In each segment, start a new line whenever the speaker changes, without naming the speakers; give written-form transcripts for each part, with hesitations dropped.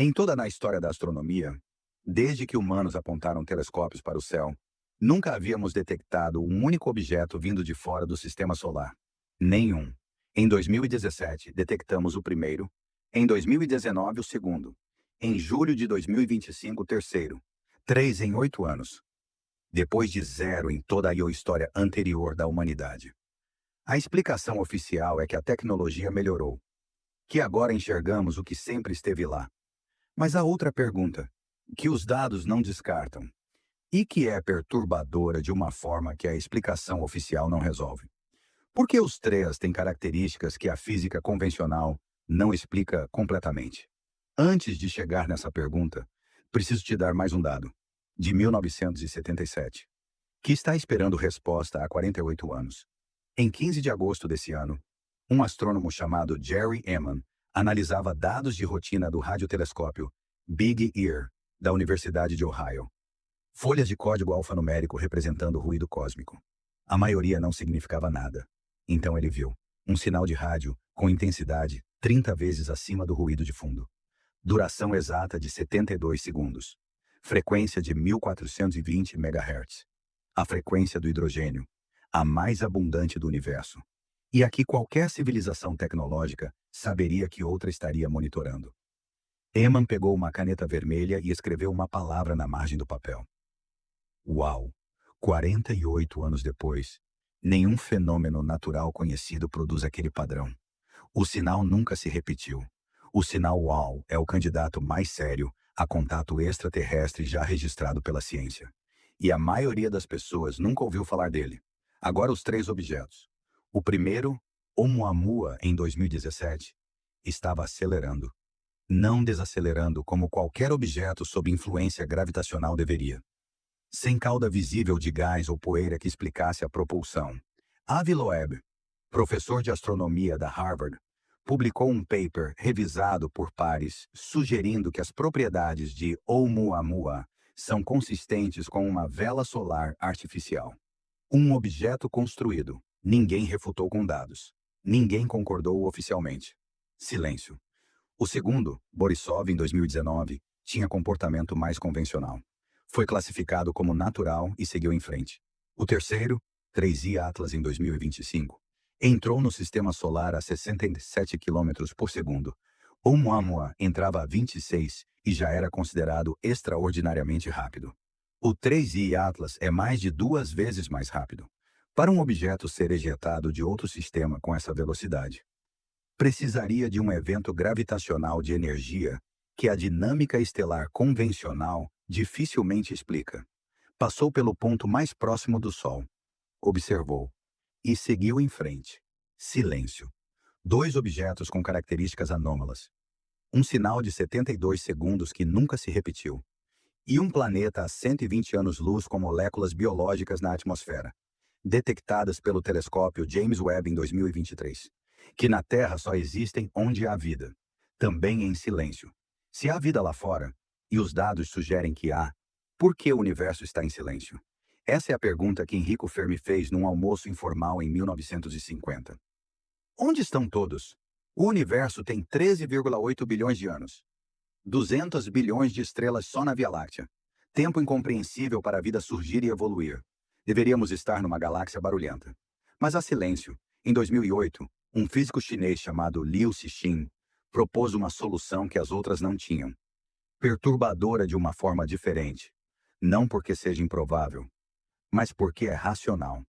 Em toda a história da astronomia, desde que humanos apontaram telescópios para o céu, nunca havíamos detectado um único objeto vindo de fora do sistema solar. Nenhum. Em 2017, detectamos o primeiro. Em 2019, o segundo. Em julho de 2025, o terceiro. 3 em 8 anos. Depois de zero em toda a história anterior da humanidade. A explicação oficial é que a tecnologia melhorou, que agora enxergamos o que sempre esteve lá. Mas há outra pergunta, que os dados não descartam, e que é perturbadora de uma forma que a explicação oficial não resolve. Por que os três têm características que a física convencional não explica completamente? Antes de chegar nessa pergunta, preciso te dar mais um dado, de 1977, que está esperando resposta há 48 anos. Em 15 de agosto desse ano, um astrônomo chamado Jerry Ehman analisava dados de rotina do radiotelescópio Big Ear, da Universidade de Ohio. Folhas de código alfanumérico representando ruído cósmico. A maioria não significava nada. Então ele viu um sinal de rádio com intensidade 30 vezes acima do ruído de fundo. Duração exata de 72 segundos. Frequência de 1420 MHz. A frequência do hidrogênio, a mais abundante do universo. E aqui qualquer civilização tecnológica saberia que outra estaria monitorando. Eman pegou uma caneta vermelha e escreveu uma palavra na margem do papel. Uau! 48 anos depois, nenhum fenômeno natural conhecido produz aquele padrão. O sinal nunca se repetiu. O sinal UAU é o candidato mais sério a contato extraterrestre já registrado pela ciência. E a maioria das pessoas nunca ouviu falar dele. Agora os três objetos. O primeiro, Oumuamua, em 2017, estava acelerando. Não desacelerando como qualquer objeto sob influência gravitacional deveria. Sem cauda visível de gás ou poeira que explicasse a propulsão. Avi Loeb, professor de astronomia da Harvard, publicou um paper revisado por pares sugerindo que as propriedades de Oumuamua são consistentes com uma vela solar artificial. Um objeto construído. Ninguém refutou com dados. Ninguém concordou oficialmente. Silêncio. O segundo, Borisov, em 2019, tinha comportamento mais convencional. Foi classificado como natural e seguiu em frente. O terceiro, 3i Atlas, em 2025, entrou no sistema solar a 67 km por segundo. Oumuamua entrava a 26 e já era considerado extraordinariamente rápido. O 3i Atlas é mais de 2 vezes mais rápido. Para um objeto ser ejetado de outro sistema com essa velocidade, precisaria de um evento gravitacional de energia que a dinâmica estelar convencional dificilmente explica. Passou pelo ponto mais próximo do Sol, observou e seguiu em frente. Silêncio. Dois objetos com características anômalas. Um sinal de 72 segundos que nunca se repetiu. E um planeta a 120 anos-luz com moléculas biológicas na atmosfera, detectadas pelo telescópio James Webb em 2023, que na Terra só existem onde há vida, também em silêncio. Se há vida lá fora, e os dados sugerem que há, por que o universo está em silêncio? Essa é a pergunta que Enrico Fermi fez num almoço informal em 1950. Onde estão todos? O universo tem 13,8 bilhões de anos. 200 bilhões de estrelas só na Via Láctea. Tempo incompreensível para a vida surgir e evoluir. Deveríamos estar numa galáxia barulhenta. Mas há silêncio. Em 2008, um físico chinês chamado Liu Cixin propôs uma solução que as outras não tinham. Perturbadora de uma forma diferente. Não porque seja improvável, mas porque é racional.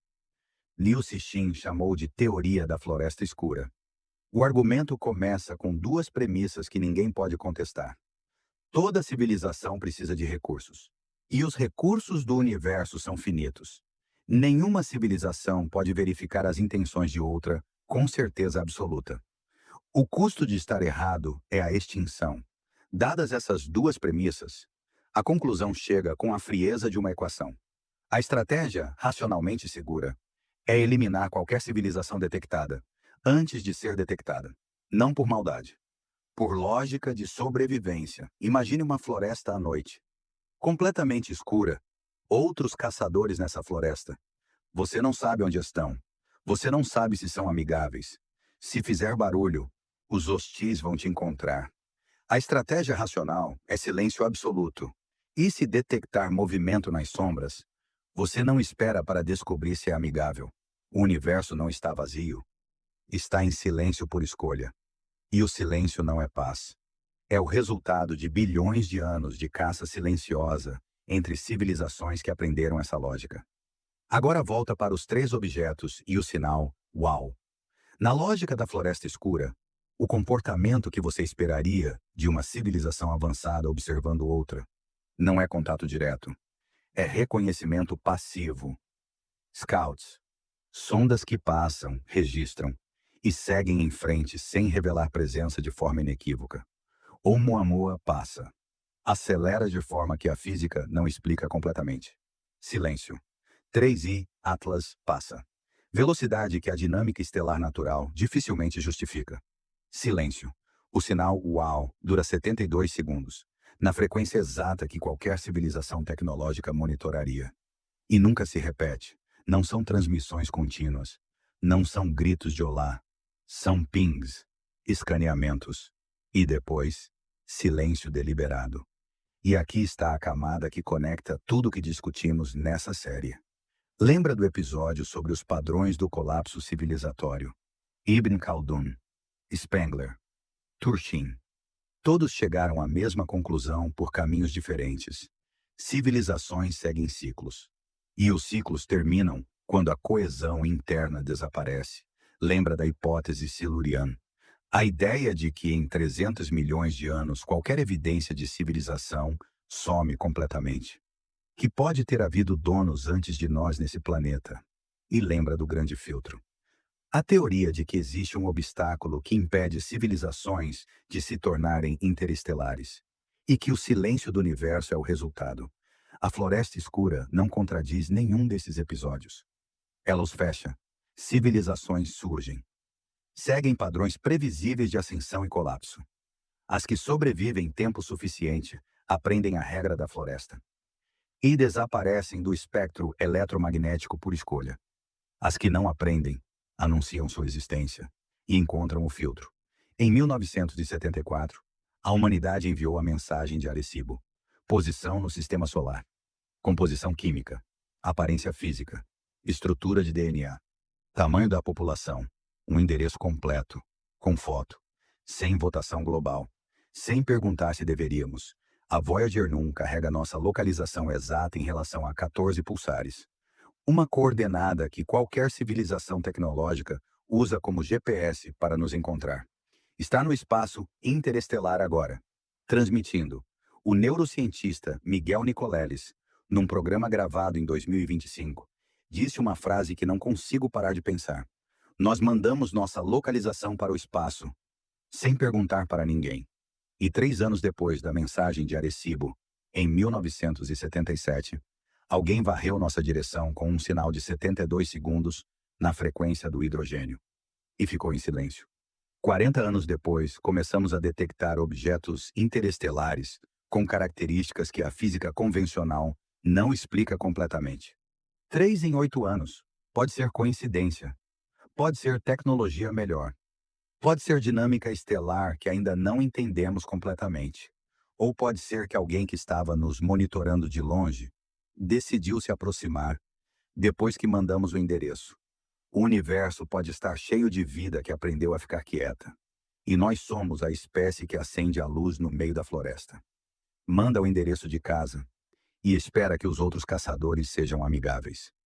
Liu Cixin chamou de teoria da floresta escura. O argumento começa com duas premissas que ninguém pode contestar. Toda civilização precisa de recursos. E os recursos do universo são finitos. Nenhuma civilização pode verificar as intenções de outra com certeza absoluta. O custo de estar errado é a extinção. Dadas essas duas premissas, a conclusão chega com a frieza de uma equação. A estratégia, racionalmente segura, é eliminar qualquer civilização detectada, antes de ser detectada. Não por maldade. Por lógica de sobrevivência. Imagine uma floresta à noite, completamente escura. Outros caçadores nessa floresta. Você não sabe onde estão. Você não sabe se são amigáveis. Se fizer barulho, os hostis vão te encontrar. A estratégia racional é silêncio absoluto. E se detectar movimento nas sombras, você não espera para descobrir se é amigável. O universo não está vazio. Está em silêncio por escolha. E o silêncio não é paz. É o resultado de bilhões de anos de caça silenciosa entre civilizações que aprenderam essa lógica. Agora volta para os três objetos e o sinal "Uau". Na lógica da floresta escura, o comportamento que você esperaria de uma civilização avançada observando outra não é contato direto, é reconhecimento passivo. Scouts, sondas que passam, registram e seguem em frente sem revelar presença de forma inequívoca. Oumuamua passa, acelera de forma que a física não explica completamente. Silêncio. 3i Atlas passa. Velocidade que a dinâmica estelar natural dificilmente justifica. Silêncio. O sinal "Uau" dura 72 segundos, na frequência exata que qualquer civilização tecnológica monitoraria. E nunca se repete. Não são transmissões contínuas. Não são gritos de olá. São pings, escaneamentos. E depois, silêncio deliberado. E aqui está a camada que conecta tudo o que discutimos nessa série. Lembra do episódio sobre os padrões do colapso civilizatório? Ibn Khaldun, Spengler, Turchin. Todos chegaram à mesma conclusão por caminhos diferentes. Civilizações seguem ciclos. E os ciclos terminam quando a coesão interna desaparece. Lembra da hipótese siluriana? A ideia de que em 300 milhões de anos qualquer evidência de civilização some completamente. Que pode ter havido donos antes de nós nesse planeta. E lembra do grande filtro. A teoria de que existe um obstáculo que impede civilizações de se tornarem interestelares. E que o silêncio do universo é o resultado. A floresta escura não contradiz nenhum desses episódios. Ela os fecha. Civilizações surgem. Seguem padrões previsíveis de ascensão e colapso. As que sobrevivem tempo suficiente aprendem a regra da floresta. E desaparecem do espectro eletromagnético por escolha. As que não aprendem anunciam sua existência e encontram o filtro. Em 1974, a humanidade enviou a mensagem de Arecibo. Posição no sistema solar. Composição química. Aparência física. Estrutura de DNA. Tamanho da população. Um endereço completo. Com foto. Sem votação global. Sem perguntar se deveríamos. A Voyager 1 carrega nossa localização exata em relação a 14 pulsares. Uma coordenada que qualquer civilização tecnológica usa como GPS para nos encontrar. Está no espaço interestelar agora. Transmitindo. O neurocientista Miguel Nicoleles, num programa gravado em 2025, disse uma frase que não consigo parar de pensar. Nós mandamos nossa localização para o espaço, sem perguntar para ninguém. E 3 anos depois da mensagem de Arecibo, em 1977, alguém varreu nossa direção com um sinal de 72 segundos na frequência do hidrogênio. E ficou em silêncio. 40 anos depois, começamos a detectar objetos interestelares com características que a física convencional não explica completamente. 3 em 8 anos. Pode ser coincidência. Pode ser tecnologia melhor. Pode ser dinâmica estelar que ainda não entendemos completamente. Ou pode ser que alguém que estava nos monitorando de longe decidiu se aproximar depois que mandamos o endereço. O universo pode estar cheio de vida que aprendeu a ficar quieta. E nós somos a espécie que acende a luz no meio da floresta. Manda o endereço de casa e espera que os outros caçadores sejam amigáveis.